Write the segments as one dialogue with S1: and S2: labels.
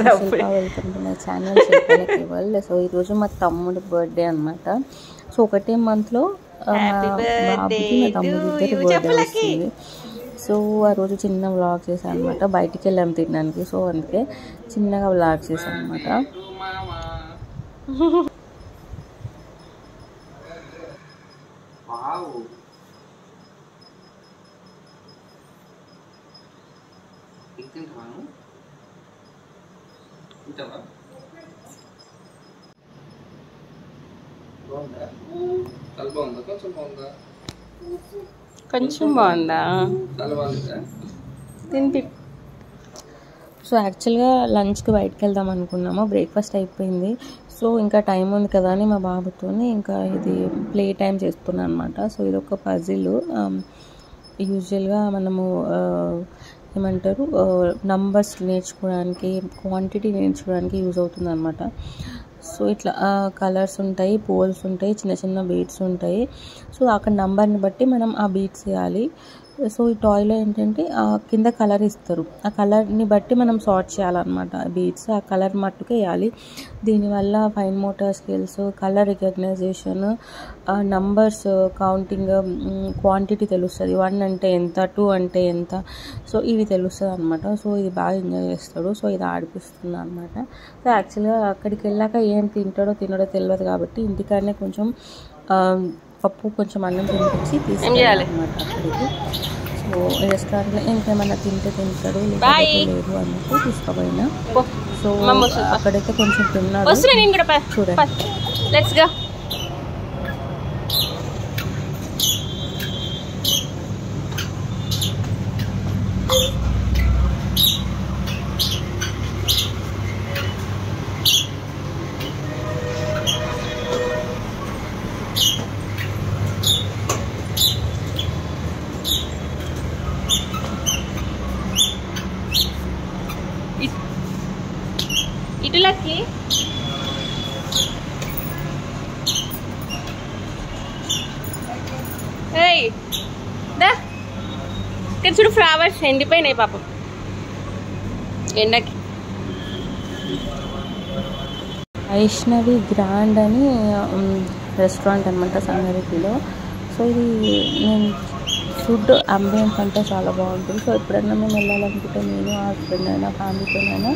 S1: Welcome to my channel శిల్పాలకి world. So ఈరోజు మా తమ్ముడి బర్త్డే అనమాట. సో ఒకటే మంత్లో బాబుకి మా తమ్ముడి ఇద్దరు బర్త్డే వస్తుంది. సో ఆ రోజు చిన్న వ్లాగ్ చేశాను అనమాట. బయటికి వెళ్ళాము తినడానికి. సో అందుకే చిన్నగా వ్లాగ్ చేశాను అనమాట. కొంచెం బాగుందా తినిపి. సో యాక్చువల్గా లంచ్కి బయటకు వెళ్దాం అనుకున్నాము. బ్రేక్ఫాస్ట్ అయిపోయింది. సో ఇంకా టైం ఉంది కదా అని మా బాబుతో ఇంకా ఇది ప్లే టైం చేస్తున్నాను అనమాట. సో ఇది ఒక పజిల్. యూజువల్గా మనము ఏమంటారు నంబర్స్ నేర్చుకోవడానికి, క్వాంటిటీ నేర్చుకోవడానికి యూజ్ అవుతుంది అనమాట. సో ఇట్లా కలర్స్ ఉంటాయి, పోల్స్ ఉంటాయి, చిన్న చిన్న బీట్స్ ఉంటాయి. సో అక్కడ నంబర్ని బట్టి మనం ఆ బీట్స్ వేయాలి. సో ఈ టాయ్లో ఏంటంటే కింద కలర్ ఇస్తారు. ఆ కలర్ని బట్టి మనం సార్ట్ చేయాలన్నమాట. బీట్స్ ఆ కలర్ మట్టుకే వేయాలి. దీనివల్ల fine motor skills, colour recognition, numbers counting, quantity తెలుస్తుంది. 1 అంటే ఎంత, 2 అంటే ఎంత, సో ఇవి తెలుస్తుంది అనమాట. సో ఇది బాగా ఎంజాయ్ చేస్తాడు. సో ఇది ఆడిపిస్తుంది అనమాట. సో యాక్చువల్గా అక్కడికి వెళ్ళాక ఏం తింటాడో తెలియదు కాబట్టి ఇంటికాడనే కొంచెం పప్పు, కొంచెం అన్నం తినిపించి తీసుకెళ్ళాలి అనమాట అక్కడికి. సో రెస్టారెంట్లో ఇంకేమైనా తింటాడు, లేదు అన్నట్టు తీసుకుపోయినా. సో అక్కడైతే కొంచెం తిన్నాడు. చూడండి.
S2: ఇటులకి ఇక్కడ చూడు, ఫ్లవర్స్ ఎండిపోయినాయి పాపం ఎండకి.
S1: వైష్ణవి గ్రాండ్ అని రెస్టారెంట్ అనమాట సంగారెడ్డిలో. సో ఇది నేను ఫుడ్ అంబియన్స్ అంటే చాలా బాగుంటుంది. సో ఎప్పుడైనా మేము వెళ్ళాలనుకుంటే నేను ఆ హస్బెండ్ అయినా ఫ్యామిలీతోనైనా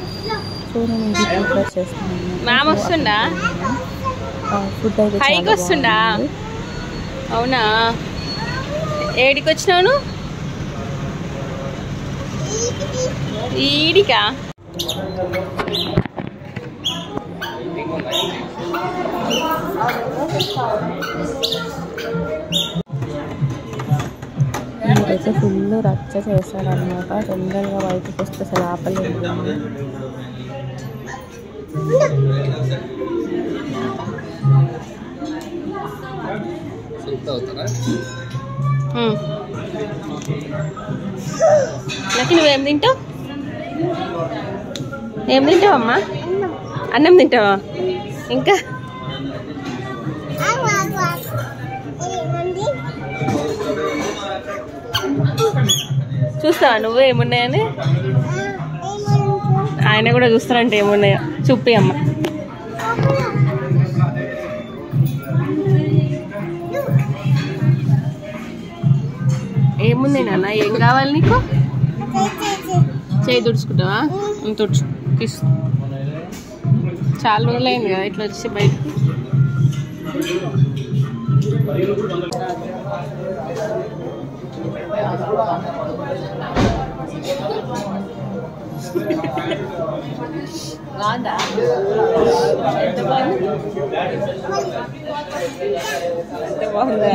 S1: సో నేను ఇది ప్రిఫర్ చేస్తున్నాను. ఫుడ్ అయితే
S2: వస్తుందా? అవునా, ఏడికి వచ్చినావు? ఈడికా?
S1: అయితే ఫుల్ రచ్చ చేస్తాడనమాట. జనరల్గా బయటకు వస్తే అసలు ఆపలేదు.
S2: నువ్వేం తింటావు? ఏం తింటావు అమ్మా? అన్నం తింటావా? ఇంకా చూస్తావా నువ్వు ఏమున్నాయని? ఆయన కూడా చూస్తారంటే ఏమున్నాయో చూపి అమ్మ. ఏముంది నాన్న? ఏం కావాలి నీకు? చేయి తుడుచుకుంటావా? తుడుచు తీసు. చాలా రోజులైంది కదా ఇట్లా వచ్చి బయటకు. బాగుందా? ఎంత బాగుంది? ఎంత బాగుందా?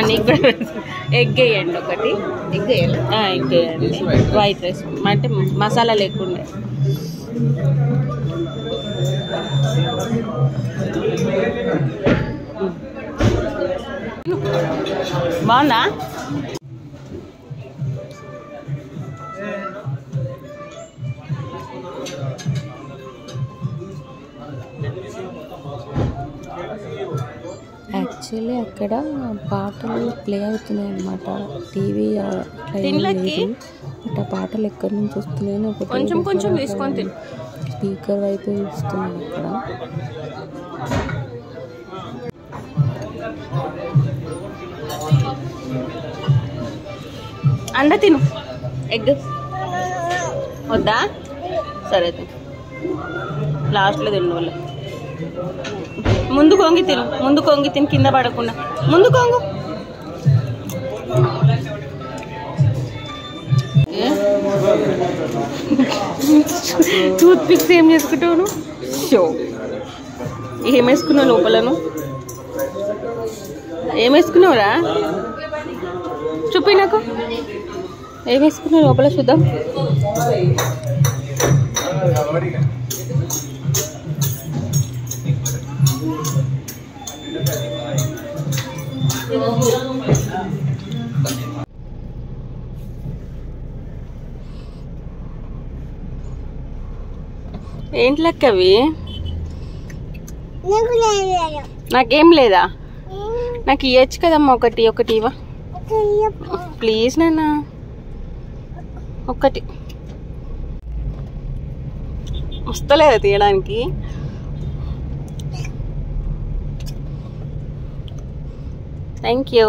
S2: నీకు కూడా ఎగ్ వేయండి, ఒకటి ఎగ్ వేయాలి. ఎగ్ వేయండి, వైట్ రైస్ అంటే మసాలా లేకుండా. బాగుందా?
S1: యాక్చువల్లీ అక్కడ పాటలు ప్లే అవుతున్నాయి అన్నమాట. టీవీ బట్ ఆ పాటలు ఎక్కడి నుంచి వస్తున్నాయని
S2: కొంచెం కొంచెం తీసుకొని తిను.
S1: స్పీకర్ వైపు ఇస్తున్నాను అక్కడ.
S2: అండ తిను. ఎగ్ వద్దా? సరే తిను. లాస్ట్లో తిను వాళ్ళు. ముందు కొంగి తిను, ముందు కొంగి తిని కింద పడకుండా ముందు కొంగు. టూత్ పిక్స్ ఏం చేసుకుంటావు? షో ఏం వేసుకున్నావు లోపలను? ఏం వేసుకున్నావురా? చూపి నాకు. ఏం వేసుకున్నావు లోపల చూద్దాం. ఏంటి లెక్క అవి? నాకేం లేదా? నాకు ఇవ్వచ్చు కదమ్మా ఒకటి. ఒకటి ఇవా ప్లీజ్ నాన్న. ఒక్కటి వస్తలేదా తీయడానికి? Thank you.